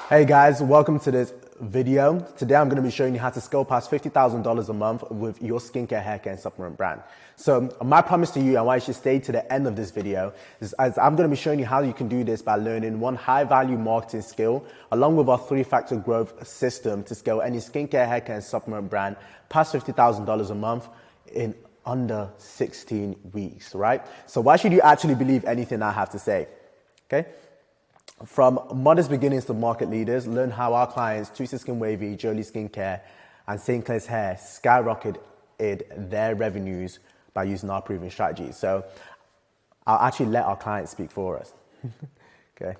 Hey guys, welcome to this video. Today I'm going to be showing you how to scale past $50,000 a month with your skincare, haircare, and supplement brand. So my promise to you and why you should stay to the end of this video is as I'm going to be showing you how you can do this by learning one high-value marketing skill along with our three-factor growth system to scale any skincare, haircare, and supplement brand past $50,000 a month in under 16 weeks, right? So why should you actually believe anything I have to say? Okay? From modest beginnings to market leaders, learn how our clients, Twisted Skin Wavy, Jolie Skincare, and St. Clair's Hair skyrocketed their revenues by using our proven strategies. So I'll actually let our clients speak for us. Okay.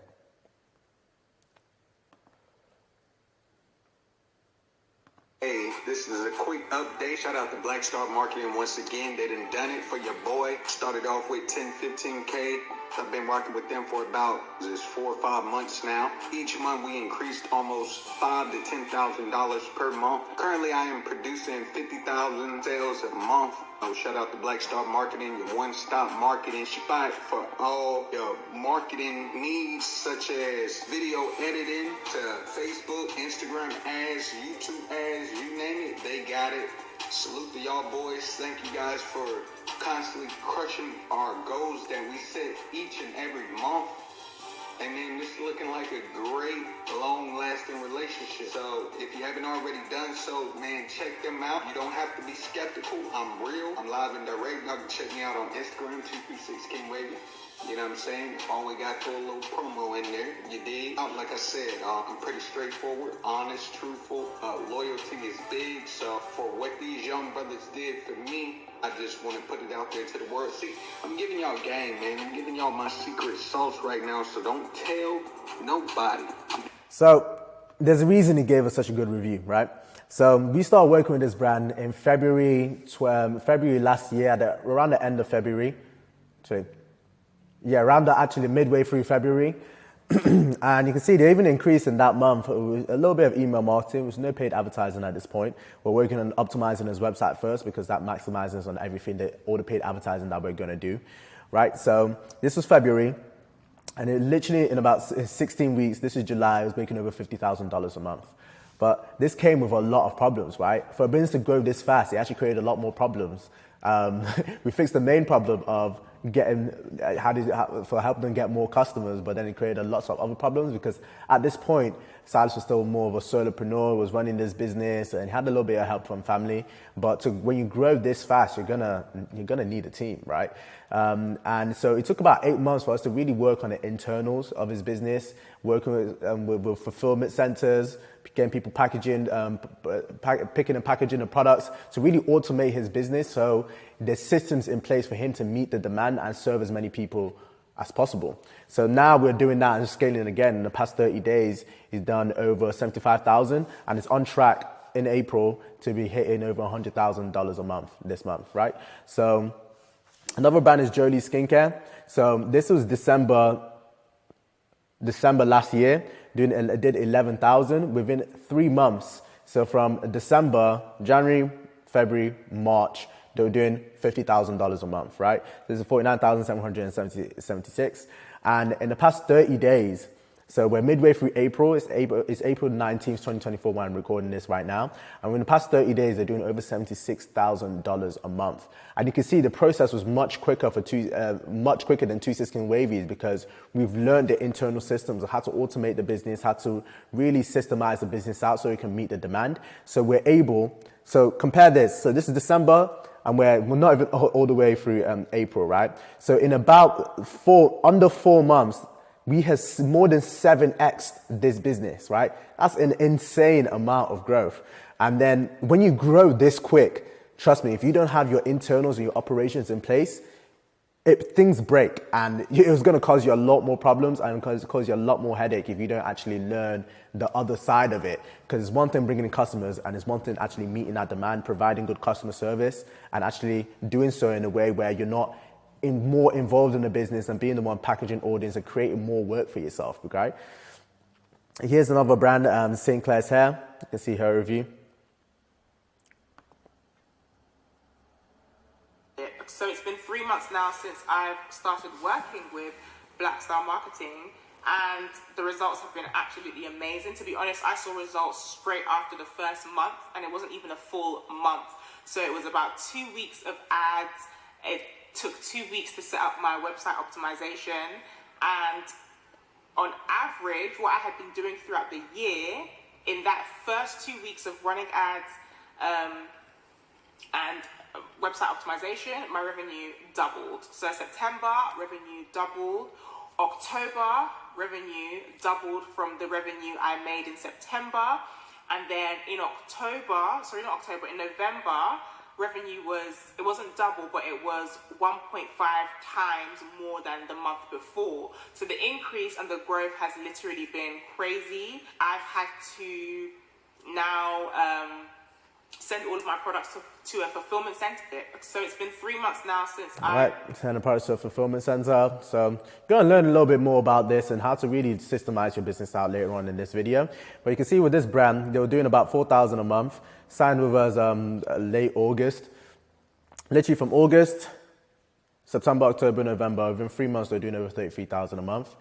Hey, this is a quick update. Shout out to Blackstar Marketing once again. They done it for your boy. Started off with 10, 15K. I've been working with them for about 4 or 5 months now. Each month we increased almost $5,000 to $10,000 per month. Currently I am producing 50,000 sales a month. Oh, shout out to Blackstar Marketing, your one-stop marketing spot for all your marketing needs, such as video editing to Facebook, Instagram ads, YouTube ads, you name it, they got it. Salute to y'all boys. Thank you guys for constantly crushing our goals that we set each and every month. And then it's looking like a great, long-lasting relationship. So if you haven't already done so, man, check them out. You don't have to be skeptical. I'm real. I'm live and direct. Y'all can check me out on Instagram, 236 Wavy. You know what I'm saying? Always got to throw a little promo in there. You dig? Like I said, I'm pretty straightforward, honest, truthful. Loyalty is big. So for what these young brothers did for me, I just want to put it out there to the world. See, I'm giving y'all game, man. I'm giving y'all my secret sauce right now, so don't tell nobody. So there's a reason he gave us such a good review, right? So we started working with this brand in February last year, around the end of February. Actually midway through February. And you can see they even increased in that month. It was a little bit of email marketing, with no paid advertising at this point. We're working on optimizing his website first because that maximizes on everything, all the paid advertising that we're going to do, right? So this was February, and it literally in about 16 weeks, this is July, I was making over $50,000 a month. But this came with a lot of problems, right? For a business to grow this fast, it actually created a lot more problems. We fixed the main problem of helping them get more customers, but then it created lots of other problems because at this point, Silas was still more of a solopreneur, was running this business, and had a little bit of help from family. But when you grow this fast, you're gonna need a team, right? And so it took about 8 months for us to really work on the internals of his business, working with fulfillment centers, getting people packaging, picking and packaging the products to really automate his business. So there's systems in place for him to meet the demand and serve as many people as possible. So now we're doing that and scaling again. In the past 30 days, he's done over 75,000 and it's on track in April to be hitting over $100,000 a month this month, right? So another brand is Jolie Skincare. So this was December last year, did 11,000 within 3 months. So from December, January, February, March, they were doing $50,000 a month, right? This is 49,776. And in the past 30 days, so we're midway through April, it's April 19th, 2024 when I'm recording this right now. And in the past 30 days, they're doing over $76,000 a month. And you can see the process was much quicker than Twisted Skin Wavy's because we've learned the internal systems of how to automate the business, how to really systemize the business out so it can meet the demand. So we're able, so compare this. So this is December, and we're not even all the way through April, right? So in about under 4 months, we have more than 7x this business, right? That's an insane amount of growth. And then when you grow this quick, trust me, if you don't have your internals and your operations in place, things break, and it's going to cause you a lot more problems and cause you a lot more headache if you don't actually learn the other side of it. Because it's one thing bringing in customers, and it's one thing actually meeting that demand, providing good customer service, and actually doing so in a way where you're not more involved in the business and being the one packaging orders and creating more work for yourself, okay? Here's another brand, St. Clair's Hair. You can see her review. So it's been 3 months now since I've started working with Blackstar Marketing, and the results have been absolutely amazing. To be honest, I saw results straight after the first month, and it wasn't even a full month. So it was about 2 weeks of ads. It took 2 weeks to set up my website optimization, and on average, what I had been doing throughout the year, in that first 2 weeks of running ads and website optimization, my revenue doubled. So September, revenue doubled. October, revenue doubled from the revenue I made in September. And then in November, revenue it wasn't double, but it was 1.5 times more than the month before. So the increase and the growth has literally been crazy. I've had to now send all of my products to a fulfillment center. So it's been 3 months now since send the products to a fulfillment center. So you're going to learn a little bit more about this and how to really systemize your business out later on in this video. But you can see with this brand, they were doing about $4,000 a month, signed with us late August. Literally from August, September, October, November, within 3 months, they're doing over $33,000 a month.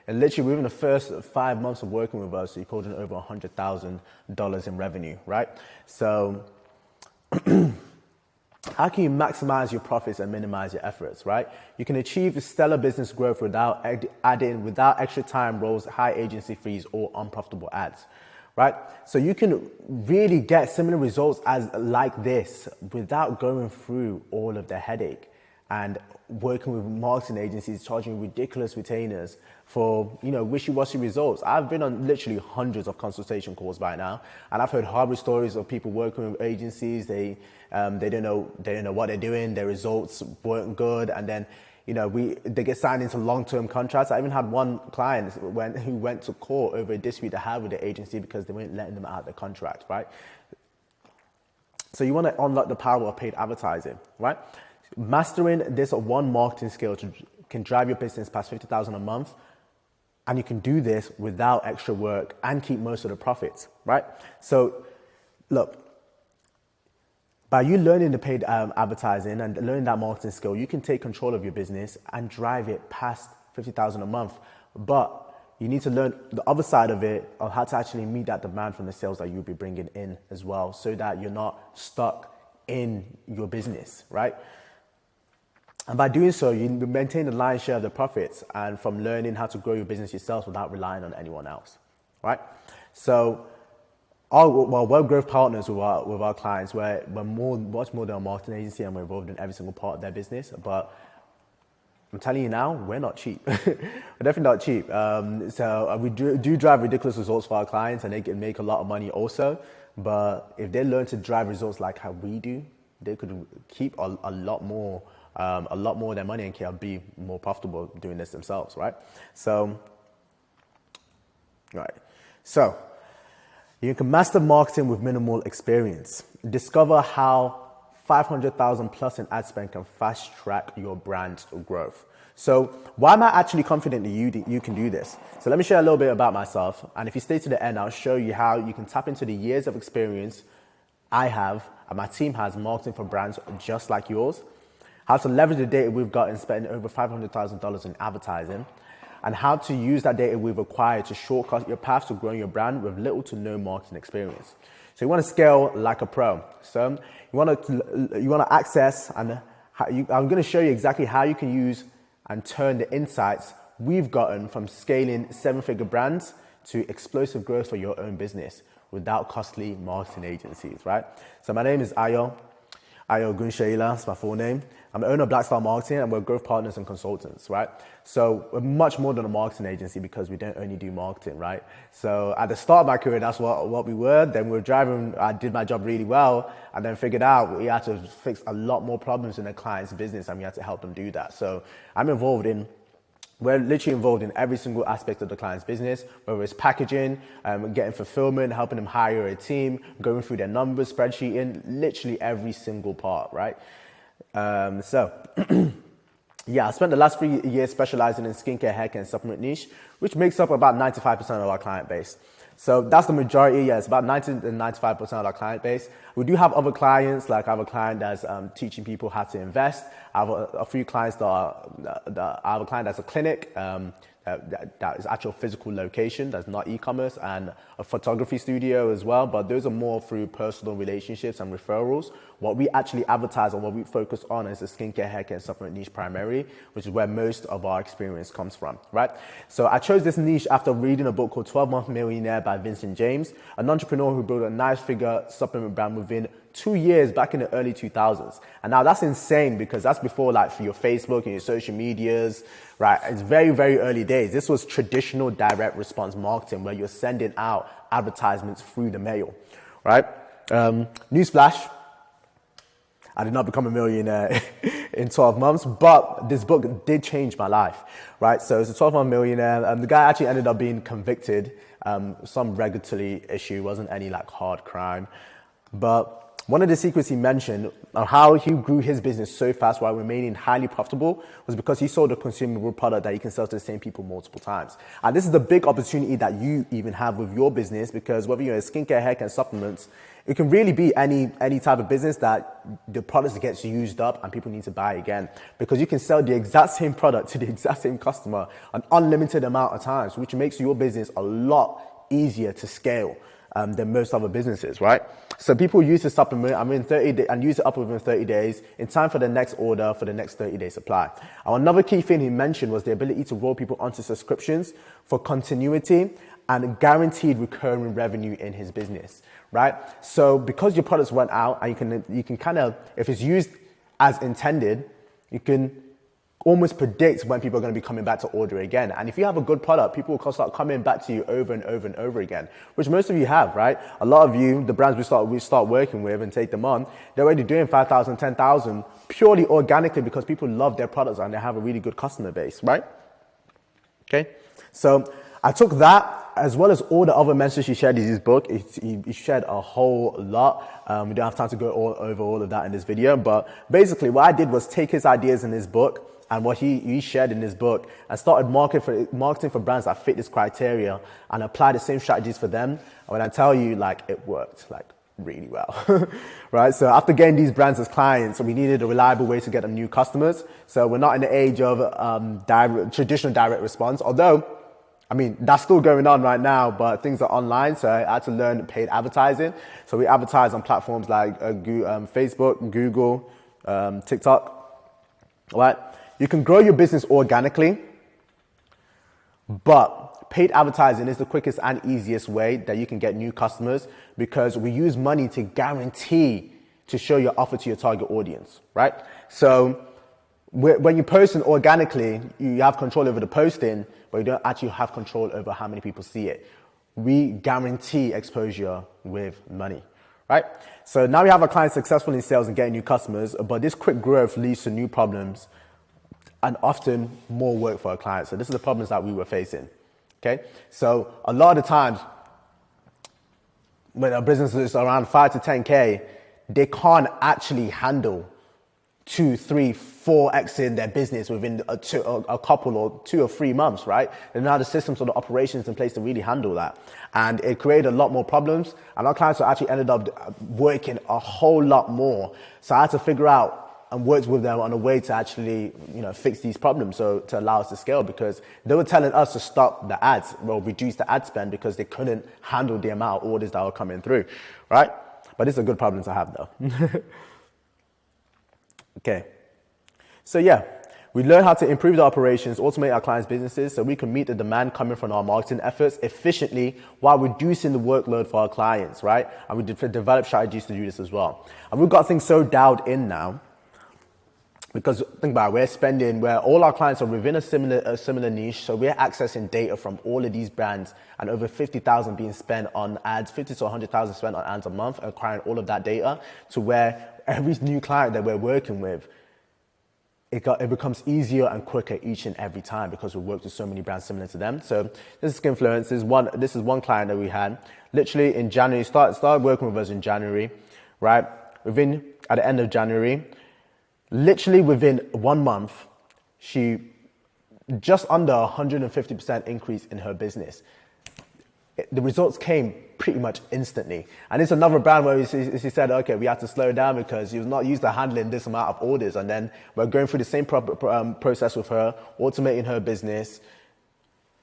And literally within the first 5 months of working with us, you pulled in over $100,000 in revenue, right? So how can you maximize your profits and minimize your efforts, right? You can achieve stellar business growth without extra time, roles, high agency fees, or unprofitable ads, right? So you can really get similar results like this without going through all of the headache and working with marketing agencies, charging ridiculous retainers for, wishy-washy results. I've been on literally hundreds of consultation calls by now, and I've heard horror stories of people working with agencies. They don't know what they're doing. Their results weren't good, and then they get signed into long-term contracts. I even had one client who went to court over a dispute they had with the agency because they weren't letting them out of the contract, right? So you want to unlock the power of paid advertising, right? Mastering this one marketing skill can drive your business past $50,000 a month, and you can do this without extra work and keep most of the profits, right? So, look, by you learning the paid advertising and learning that marketing skill, you can take control of your business and drive it past $50,000 a month. But you need to learn the other side of it, of how to actually meet that demand from the sales that you'll be bringing in as well, so that you're not stuck in your business, right? And by doing so, you maintain the lion's share of the profits, and from learning how to grow your business yourself without relying on anyone else, right? So, we're growth partners with our clients. We're much more than a marketing agency, and we're involved in every single part of their business. But I'm telling you now, we're not cheap. We're definitely not cheap. So we do drive ridiculous results for our clients, and they can make a lot of money also. But if they learn to drive results like how we do, they could keep a lot more of their money and can be more profitable doing this themselves, right? So, you can master marketing with minimal experience. Discover how 500,000 plus in ad spend can fast track your brand's growth. So why am I actually confident that you can do this? So let me share a little bit about myself. And if you stay to the end, I'll show you how you can tap into the years of experience I have and my team has marketing for brands just like yours, how to leverage the data we've got and spend over $500,000 in advertising, and how to use that data we've acquired to shortcut your path to growing your brand with little to no marketing experience. So you want to scale like a pro. So you want to access, and I'm going to show you exactly how you can use and turn the insights we've gotten from scaling 7-figure brands to explosive growth for your own business without costly marketing agencies, right? So my name is Ayo Gunshaila, that's my full name. I'm the owner of Blackstar Marketing, and we're growth partners and consultants, right? So we're much more than a marketing agency because we don't only do marketing, right? So at the start of my career, that's what we were. Then we were driving, I did my job really well, and then figured out we had to fix a lot more problems in a client's business, and we had to help them do that. So we're literally involved in every single aspect of the client's business, whether it's packaging, getting fulfillment, helping them hire a team, going through their numbers, spreadsheeting, literally every single part, right? So Yeah, I spent the last 3 years specializing in skincare, haircare, and supplement niche, which makes up about 95% of our client base. So that's the majority. Yeah, it's about 90 to 95% of our client base. We do have other clients, like I have a client that's teaching people how to invest. I have a few clients I have a client that's a clinic, that is actual physical location, that's not e-commerce, and a photography studio as well, but those are more through personal relationships and referrals. What we actually advertise and what we focus on is the skincare, haircare, and supplement niche primarily, which is where most of our experience comes from, right? So I chose this niche after reading a book called 12-Month Millionaire by Vincent James, an entrepreneur who built a nine-figure supplement brand within 2 years back in the early 2000s. And now that's insane because that's before like for your Facebook and your social medias, right? It's very, very early days. This was traditional direct response marketing where you're sending out advertisements through the mail, right? Newsflash, I did not become a millionaire in 12 months, but this book did change my life, right? So it's a 12-month millionaire. The guy actually ended up being convicted, some regulatory issue, wasn't any like hard crime. But one of the secrets he mentioned on how he grew his business so fast while remaining highly profitable was because he sold a consumable product that he can sell to the same people multiple times. And this is the big opportunity that you even have with your business, because whether you're a skincare, haircare, and supplements, it can really be any type of business that the product gets used up and people need to buy again, because you can sell the exact same product to the exact same customer an unlimited amount of times, which makes your business a lot easier to scale than most other businesses, right? So people use the supplement, and use it up within 30 days in time for the next order for the next 30-day supply. And another key thing he mentioned was the ability to roll people onto subscriptions for continuity and guaranteed recurring revenue in his business, right? So because your products went out, and you can kind of, if it's used as intended, you can almost predict when people are going to be coming back to order again. And if you have a good product, people will start coming back to you over and over and over again, which most of you have, right? A lot of you, the brands we start working with and take them on, they're already doing 5,000, 10,000 purely organically because people love their products and they have a really good customer base, right? Okay. So I took that as well as all the other messages he shared in his book. He shared a whole lot. We don't have time to go over all of that in this video, but basically what I did was take his ideas in his book and what he shared in his book and started marketing for brands that fit this criteria and apply the same strategies for them. And when I tell you, like, it worked, like, really well, right? So after getting these brands as clients, we needed a reliable way to get them new customers. So we're not in the age of traditional direct response, although, I mean, that's still going on right now, but things are online, so I had to learn paid advertising. So we advertise on platforms like Facebook, Google, TikTok, right? You can grow your business organically, but paid advertising is the quickest and easiest way that you can get new customers, because we use money to guarantee to show your offer to your target audience, right? So when you post organically, you have control over the posting, but you don't actually have control over how many people see it. We guarantee exposure with money, right? So now we have our clients successful in sales and getting new customers, but this quick growth leads to new problems and often more work for our clients. So this is the problems that we were facing, okay? So a lot of the times when a business is around 5 to 10K, they can't actually handle 2, 3, 4x in their business within a couple or 2 or 3 months, right? And now the systems or the operations in place to really handle that. And it created a lot more problems. And our clients actually ended up working a whole lot more. So I had to figure out and worked with them on a way to actually, fix these problems, so to allow us to scale, because they were telling us to stop the ads, well, reduce the ad spend, because they couldn't handle the amount of orders that were coming through, right? But it's a good problem to have, though. Okay. So yeah, we learn how to improve the operations, automate our clients' businesses so we can meet the demand coming from our marketing efforts efficiently while reducing the workload for our clients, right? And we develop strategies to do this as well. And we've got things so dialed in now, because think about it, where all our clients are within a similar niche, so we're accessing data from all of these brands, and over 50,000 being spent on ads, 50 to 100,000 spent on ads a month, acquiring all of that data to where every new client that we're working with, it becomes easier and quicker each and every time, because we work with so many brands similar to them. So this is Skinfluence. This is one client that we had literally in January. Started working with us in January, right? At the end of January. Literally within 1 month, she just under 150% increase in her business. The results came pretty much instantly. And it's another brand where she said, okay, we have to slow down because she was not used to handling this amount of orders. And then we're going through the same process with her, automating her business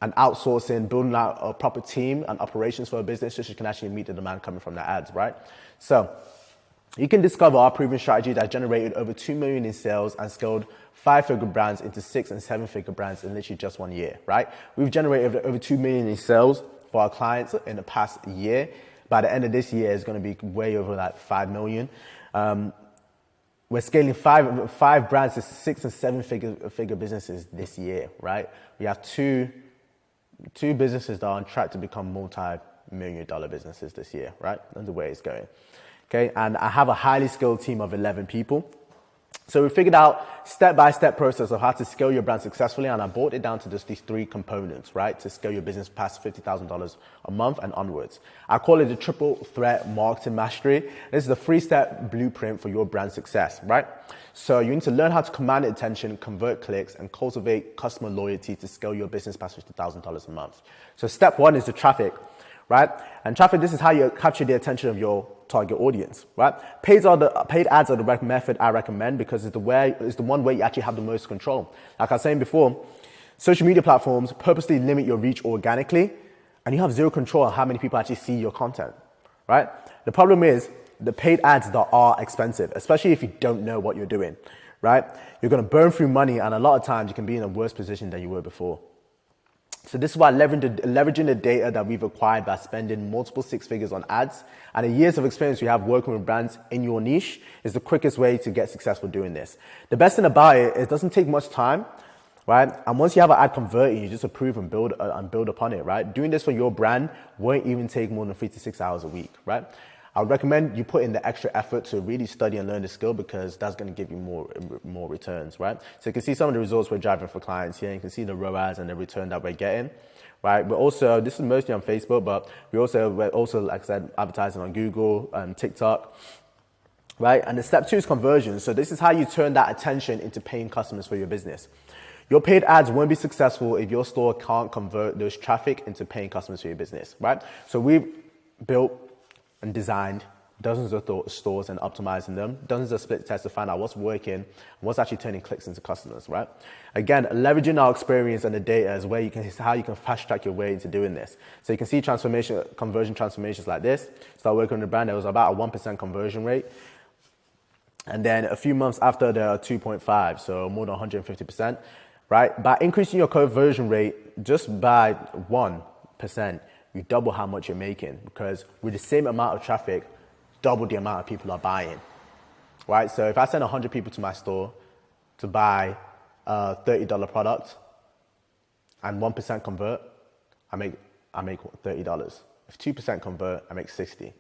and outsourcing, building out a proper team and operations for her business so she can actually meet the demand coming from the ads, right? So you can discover our proven strategy that generated over 2 million in sales and scaled 5-figure brands into 6- and 7-figure brands in literally just 1 year, right? We've generated over 2 million in sales for our clients in the past year. By the end of this year, it's going to be way over like 5 million. We're scaling five brands to 6- and 7-figure businesses this year, right? We have two businesses that are on track to become multi-million-dollar businesses this year, right? That's the way it's going. Okay, and I have a highly skilled team of 11 people. So we figured out step-by-step process of how to scale your brand successfully, and I brought it down to just these 3 components, right, to scale your business past $50,000 a month and onwards. I call it the triple threat marketing mastery. This is the 3-step blueprint for your brand success, right? So you need to learn how to command attention, convert clicks, and cultivate customer loyalty to scale your business past $50,000 a month. So step 1 is the traffic, right? And traffic, this is how you capture the attention of your target audience, right? Paid ads are the method I recommend because it's the one where you actually have the most control. Like I was saying before, social media platforms purposely limit your reach organically, and you have zero control on how many people actually see your content, right? The problem is the paid ads that are expensive, especially if you don't know what you're doing, right? You're going to burn through money, and a lot of times you can be in a worse position than you were before. So this is why leveraging the data that we've acquired by spending multiple 6 figures on ads and the years of experience we have working with brands in your niche is the quickest way to get successful doing this. The best thing about it, it doesn't take much time, right? And once you have an ad converting, you just approve and build upon it, right? Doing this for your brand won't even take more than 3 to 6 hours a week, right? I would recommend you put in the extra effort to really study and learn the skill because that's going to give you more returns, right? So you can see some of the results we're driving for clients here. You can see the ROAS and the return that we're getting, right? But also, this is mostly on Facebook, but we're also, like I said, advertising on Google and TikTok, right? And the step 2 is conversion. So this is how you turn that attention into paying customers for your business. Your paid ads won't be successful if your store can't convert those traffic into paying customers for your business, right? So we've built and designed dozens of stores and optimizing them, dozens of split tests to find out what's working and what's actually turning clicks into customers, right? Again, leveraging our experience and the data is how you can fast track your way into doing this. So you can see conversion transformations like this. Start working on the brand, there was about a 1% conversion rate. And then a few months after, there are 2.5, so more than 150%, right? By increasing your conversion rate just by 1%, you double how much you're making because with the same amount of traffic, double the amount of people are buying, right? So if I send 100 people to my store to buy a $30 product and 1% convert, I make $30. If 2% convert, I make $60,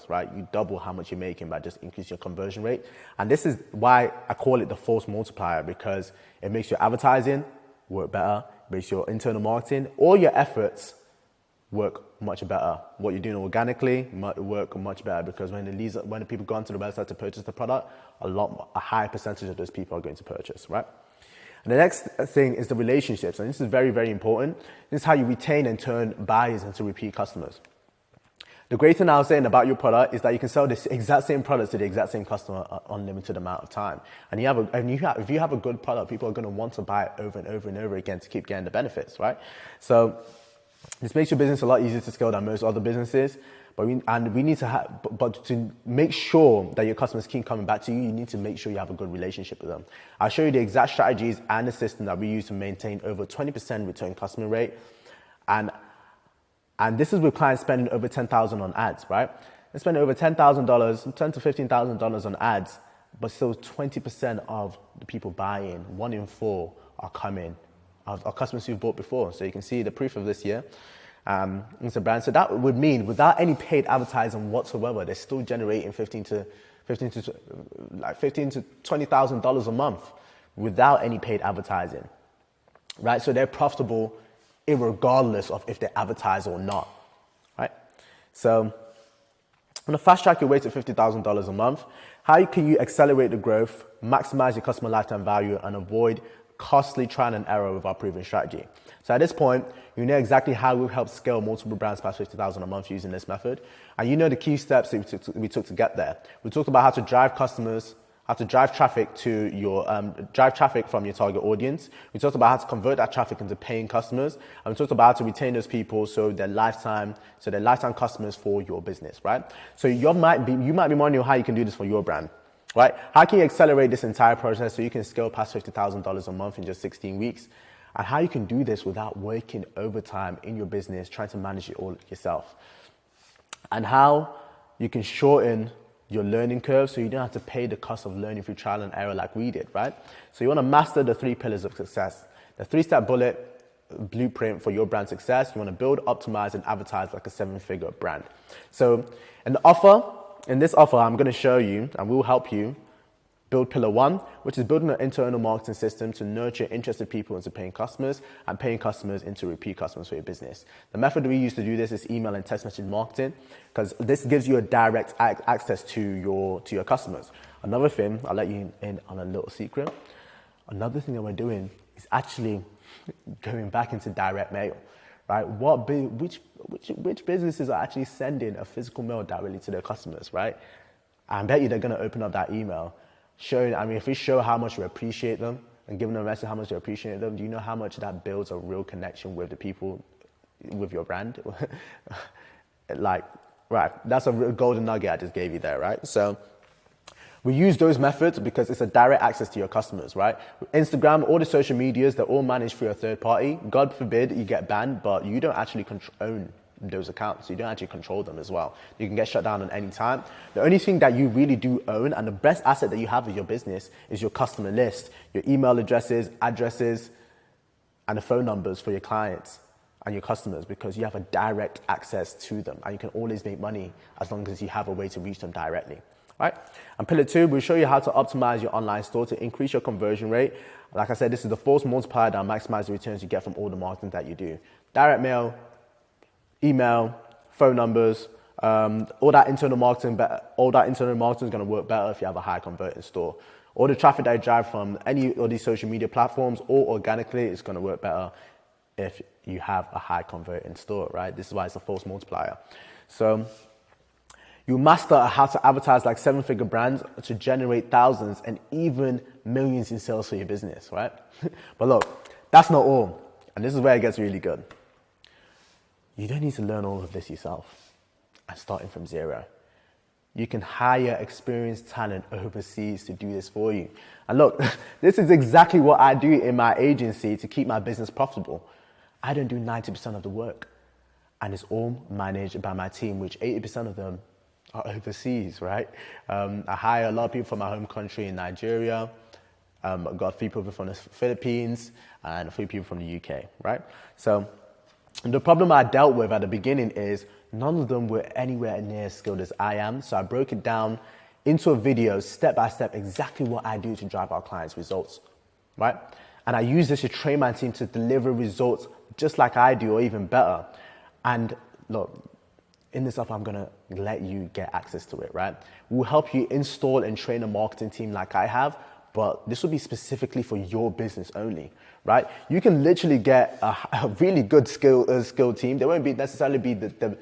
right? You double how much you're making by just increasing your conversion rate. And this is why I call it the force multiplier because it makes your advertising work better, makes your internal marketing, all your efforts work much better. What you're doing organically might work much better because when the people go onto the website to purchase the product, a high percentage of those people are going to purchase, right? And the next thing is the relationships, and this is very, very important. This is how you retain and turn buyers into repeat customers. The great thing I was saying about your product is that you can sell this exact same product to the exact same customer an unlimited amount of time. And if you have a good product, people are going to want to buy it over and over and over again to keep getting the benefits, right? So this makes your business a lot easier to scale than most other businesses, but to make sure that your customers keep coming back to you, you need to make sure you have a good relationship with them. I'll show you the exact strategies and the system that we use to maintain over 20% return customer rate, and this is with clients spending over $10,000 on ads, right? They spend over $10,000, $10,000 to $15,000 on ads, but still 20% of the people buying, 1 in 4 are coming. Our customers who've bought before. So you can see the proof of this here. It's a brand. So that would mean without any paid advertising whatsoever, they're still generating $15,000 to $20,000 a month without any paid advertising, right? So they're profitable irregardless of if they advertise or not, right? So I'm gonna fast track your way to $50,000 a month. How can you accelerate the growth, maximize your customer lifetime value, and avoid costly trial and error with our proven strategy. So at this point, you know exactly how we've helped scale multiple brands past 50,000 a month using this method. And you know the key steps that we took to get there. We talked about how to drive customers, how to drive traffic to your drive traffic from your target audience. We talked about how to convert that traffic into paying customers, and we talked about how to retain those people so they're lifetime customers for your business, right? So you might be wondering how you can do this for your brand, right? How can you accelerate this entire process so you can scale past $50,000 a month in just 16 weeks? And how you can do this without working overtime in your business, trying to manage it all yourself. And how you can shorten your learning curve so you don't have to pay the cost of learning through trial and error like we did, right? So you want to master the 3 pillars of success. The 3-step bullet blueprint for your brand success. You want to build, optimize, and advertise like a 7-figure brand. So in this offer, I'm going to show you and we'll help you build pillar 1, which is building an internal marketing system to nurture interested people into paying customers and paying customers into repeat customers for your business. The method we use to do this is email and text message marketing, because this gives you a direct access to your customers. Another thing, I'll let you in on a little secret. Another thing that we're doing is actually going back into direct mail, right? Which businesses are actually sending a physical mail directly to their customers, right? I bet you they're going to open up that email. If we show how much we appreciate them and give them a message how much we appreciate them, do you know how much that builds a real connection with the people, with your brand? Right, that's a real golden nugget I just gave you there, right? So we use those methods because it's a direct access to your customers, right? Instagram, all the social medias, they're all managed through a third party. God forbid you get banned, but you don't actually own those accounts. You don't actually control them as well. You can get shut down at any time. The only thing that you really do own and the best asset that you have with your business is your customer list, your email addresses, and the phone numbers for your clients and your customers, because you have a direct access to them and you can always make money as long as you have a way to reach them directly. Right? And pillar 2, we'll show you how to optimize your online store to increase your conversion rate. Like I said, this is the force multiplier that maximizes the returns you get from all the marketing that you do. Direct mail, email, phone numbers, all that internal marketing is going to work better if you have a high converting store. All the traffic that you drive from any of these social media platforms or organically is going to work better if you have a high converting store, right? This is why it's a force multiplier. So you master how to advertise like 7-figure brands to generate thousands and even millions in sales for your business, right? But look, that's not all. And this is where it gets really good. You don't need to learn all of this yourself and starting from zero. You can hire experienced talent overseas to do this for you. And look, this is exactly what I do in my agency to keep my business profitable. I don't do 90% of the work. And it's all managed by my team, which 80% of them are overseas, right? I hire a lot of people from my home country in Nigeria. I've got a few people from the Philippines and a few people from the UK, right? So the problem I dealt with at the beginning is none of them were anywhere near as skilled as I am. So I broke it down into a video, step by step, exactly what I do to drive our clients' results, right? And I use this to train my team to deliver results just like I do or even better. And look, in this stuff, I'm going to let you get access to it, right? We'll help you install and train a marketing team like I have, but this will be specifically for your business only, right? You can literally get a really good skilled team. They won't necessarily be the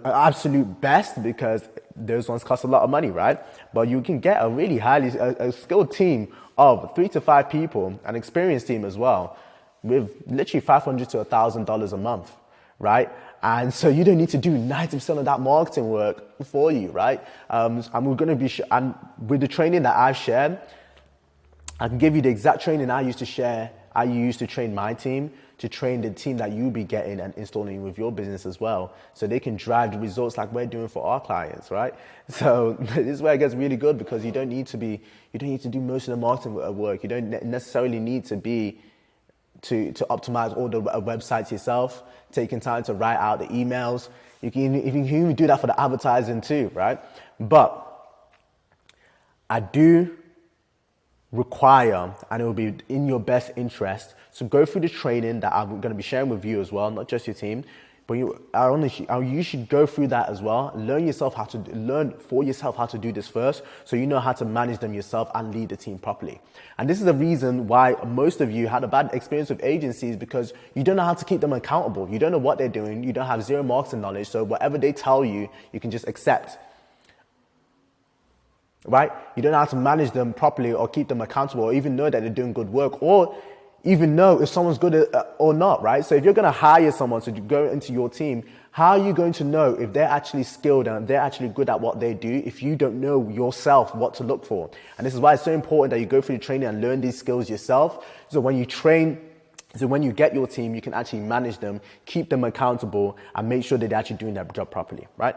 absolute best, because those ones cost a lot of money, right? But you can get a really highly skilled team of 3 to 5 people, an experienced team as well, with literally $500 to $1,000 a month, right? And so you don't need to do 90% of that marketing work for you, right? And we're going to be, and with the training that I've shared, I can give you the exact training I used to train my team, to train the team that you'll be getting and installing with your business as well, so they can drive the results like we're doing for our clients, right? So this is where it gets really good, because you don't need to do most of the marketing work. You don't necessarily need to optimize all the websites yourself, taking time to write out the emails. You can even do that for the advertising too, right? But I do require, and it will be in your best interest, to go through the training that I'm going to be sharing with you as well, not just your team, but you should go through that as well. Learn for yourself how to do this first, so you know how to manage them yourself and lead the team properly. And this is the reason why most of you had a bad experience with agencies, because you don't know how to keep them accountable. You don't know what they're doing. You don't have zero marketing knowledge. So whatever they tell you, you can just accept. Right? You don't know how to manage them properly or keep them accountable, or even know that they're doing good work, or even know if someone's good or not, right? So if you're going to hire someone to go into your team, how are you going to know if they're actually skilled and they're actually good at what they do if you don't know yourself what to look for? And this is why it's so important that you go through the training and learn these skills yourself. So when you get your team, you can actually manage them, keep them accountable, and make sure that they're actually doing their job properly, right?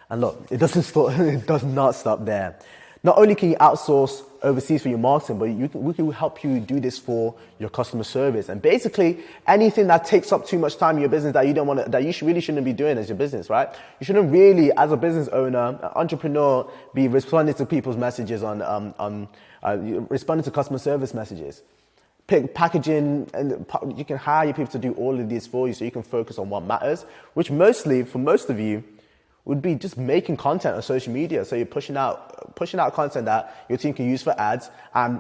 And look, it does not stop there. Not only can you outsource overseas for your marketing, but we can help you do this for your customer service. And basically, anything that takes up too much time in your business that you really shouldn't be doing as your business, right? You shouldn't really, as a business owner, entrepreneur, be responding to people's messages responding to customer service messages. Packaging, and you can hire people to do all of these for you, so you can focus on what matters, which mostly, for most of you, would be just making content on social media. So you're pushing out content that your team can use for ads, and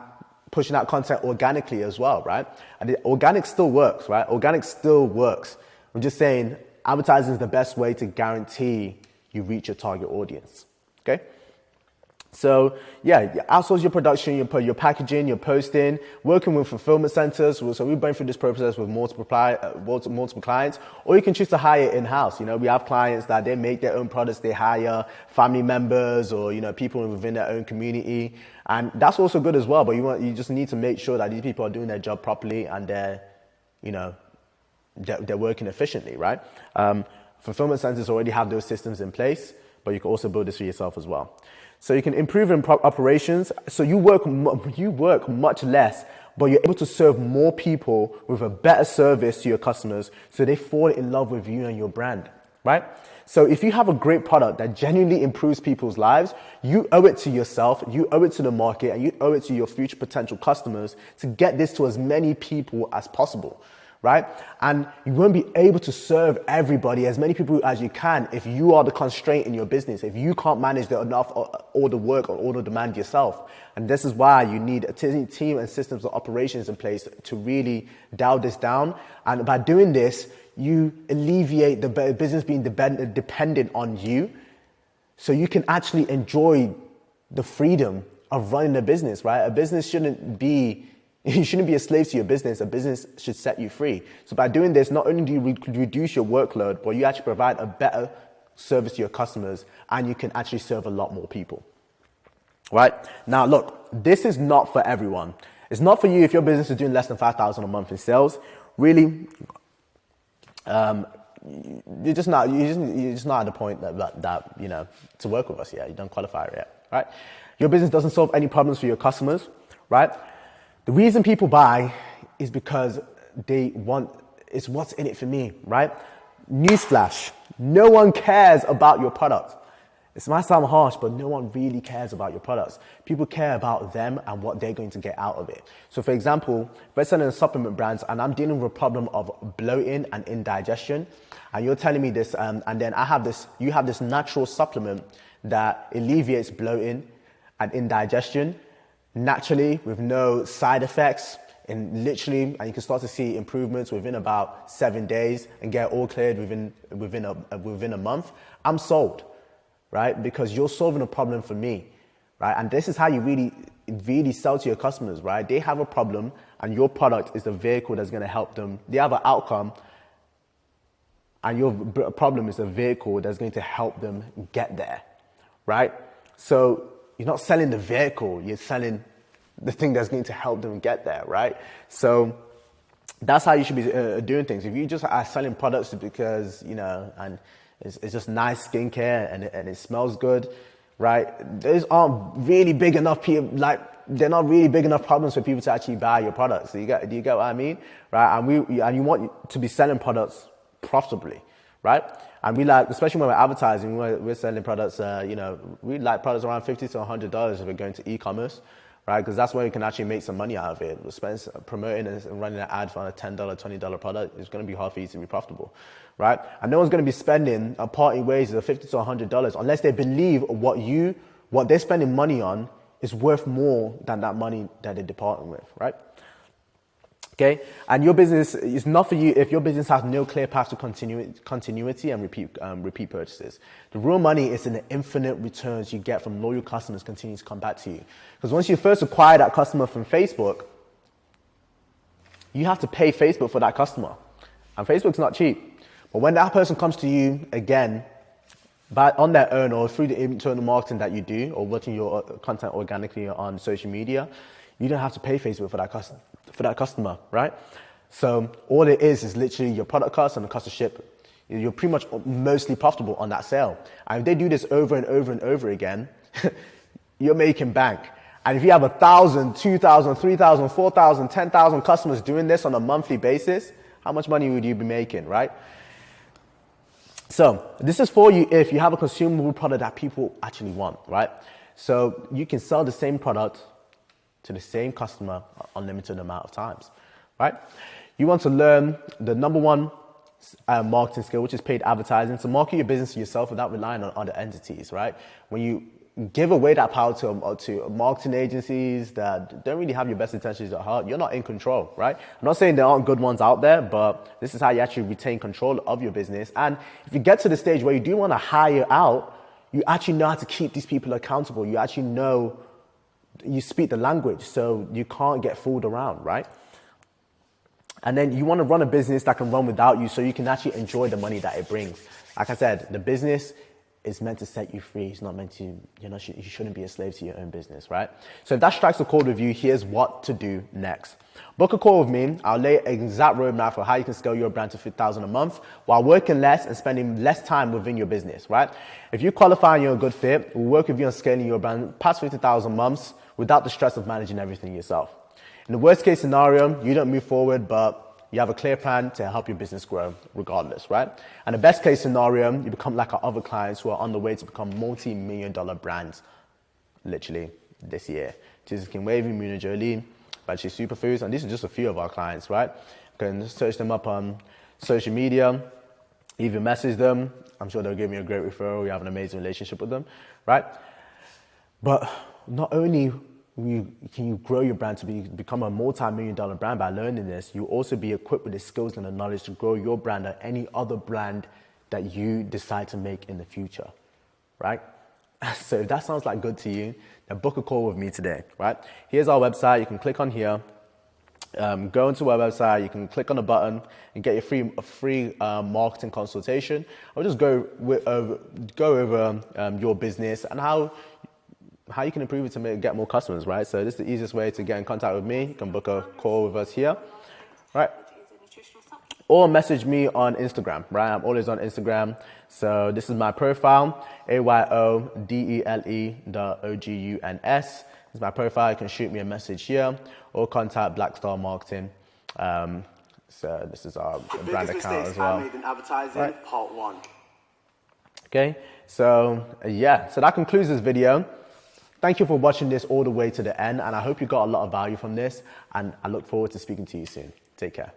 pushing out content organically as well, right? And organic still works, right? Organic still works. I'm just saying advertising is the best way to guarantee you reach your target audience, okay? So yeah, you outsource your production, your packaging, your posting, working with fulfillment centers. So we've been through this process with multiple clients, or you can choose to hire in-house. You know, we have clients that they make their own products, they hire family members or, you know, people within their own community. And that's also good as well, but you just need to make sure that these people are doing their job properly and they're working efficiently, right? Fulfillment centers already have those systems in place, but you can also build this for yourself as well. So you can improve in operations. So you work much less, but you're able to serve more people with a better service to your customers, so they fall in love with you and your brand, right? So if you have a great product that genuinely improves people's lives, you owe it to yourself, you owe it to the market, and you owe it to your future potential customers to get this to as many people as possible, right? And you won't be able to serve everybody, as many people as you can, if you are the constraint in your business, if you can't manage all the work or all the demand yourself. And this is why you need a team and systems of operations in place to really dial this down. And by doing this, you alleviate the business being dependent on you, so you can actually enjoy the freedom of running a business, right? A business you shouldn't be a slave to your business. A business should set you free. So by doing this, not only do you reduce your workload, but you actually provide a better service to your customers, and you can actually serve a lot more people. Right? Now, look, this is not for everyone. It's not for you if your business is doing less than $5,000 a month in sales. Really, you're just not at the point that you know, to work with us yet. You don't qualify yet, right? Your business doesn't solve any problems for your customers, right? The reason people buy is because it's what's in it for me, right? Newsflash, no one cares about your product. It might sound harsh, but no one really cares about your products. People care about them and what they're going to get out of it. So for example, we're selling supplement brands and I'm dealing with a problem of bloating and indigestion. And you're telling me this, and then you have this natural supplement that alleviates bloating and indigestion naturally with no side effects, and you can start to see improvements within about 7 days and get all cleared within a month. I'm sold, right? Because you're solving a problem for me, right? And this is how you really sell to your customers, right? They have a problem and your product is the vehicle that's going to help them. They have an outcome and your problem is a vehicle that's going to help them get there, right? So you're not selling the vehicle, you're selling the thing that's going to help them get there, right? So that's how you should be doing things. If you just are selling products because, you know, and it's just nice skincare and it smells good, right? Those aren't really big enough they're not really big enough problems for people to actually buy your products. Do you get what I mean? Right? And you want to be selling products profitably, right? And we like, especially when we're advertising, we're selling products, we like products around $50 to $100 if we're going to e-commerce, right? Because that's where you can actually make some money out of it. Promoting and running an ad for a $10, $20 product is going to be hard for you to be profitable, right? And no one's going to be spending parting ways of $50 to $100 unless they believe what they're spending money on is worth more than that money that they're departing with, right? Okay, and your business is not for you if your business has no clear path to continuity and repeat purchases. The real money is in the infinite returns you get from loyal customers continuing to come back to you. Because once you first acquire that customer from Facebook, you have to pay Facebook for that customer. And Facebook's not cheap. But when that person comes to you again, on their own or through the internal marketing that you do or watching your content organically on social media, you don't have to pay Facebook for that customer, right? So all it is literally your product cost and the cost of ship. You're pretty much mostly profitable on that sale. And if they do this over and over and over again, you're making bank. And if you have 1,000, 2,000, 3,000, 4,000, 10,000 customers doing this on a monthly basis, how much money would you be making, right? So this is for you if you have a consumable product that people actually want, right? So you can sell the same product to the same customer unlimited amount of times, right? You want to learn the number one marketing skill, which is paid advertising. So market your business to yourself without relying on other entities, right? When you give away that power to marketing agencies that don't really have your best intentions at heart, you're not in control, right? I'm not saying there aren't good ones out there, but this is how you actually retain control of your business. And if you get to the stage where you do want to hire out, you actually know how to keep these people accountable. You actually know, you speak the language, so you can't get fooled around, right? And then you want to run a business that can run without you so you can actually enjoy the money that it brings. Like I said, the business is meant to set you free. It's not meant to, you shouldn't be a slave to your own business, right? So if that strikes a chord with you, here's what to do next. Book a call with me. I'll lay an exact roadmap for how you can scale your brand to 50,000 a month while working less and spending less time within your business, right? If you qualify and you're a good fit, we'll work with you on scaling your brand past 50,000 months without the stress of managing everything yourself. In the worst case scenario, you don't move forward, but you have a clear plan to help your business grow regardless, right? And the best case scenario, you become like our other clients who are on the way to become multi-million-dollar brands, literally this year. Wavy, Jolie, Superfoods, and these are just a few of our clients, right? You can search them up on social media, even message them. I'm sure they'll give me a great referral. We have an amazing relationship with them, right? But not only can you grow your brand to become a multi-million-dollar brand by learning this, you also be equipped with the skills and the knowledge to grow your brand or any other brand that you decide to make in the future, right? So if that sounds like good to you, then book a call with me today, right? Here's our website. You can click on here. Go into our website. You can click on the button and get a free marketing consultation. I'll just go over your business and how you can improve it to get more customers, right? So this is the easiest way to get in contact with me. You can book a call with us here, right? Or message me on Instagram, right? I'm always on Instagram. So this is my profile, AYODELE.OGUNS. This is my profile. You can shoot me a message here or contact Blackstar Marketing. So this is our brand account as well. Made in advertising, right? Part 1. Okay, so so that concludes this video. Thank you for watching this all the way to the end, and I hope you got a lot of value from this, and I look forward to speaking to you soon. Take care.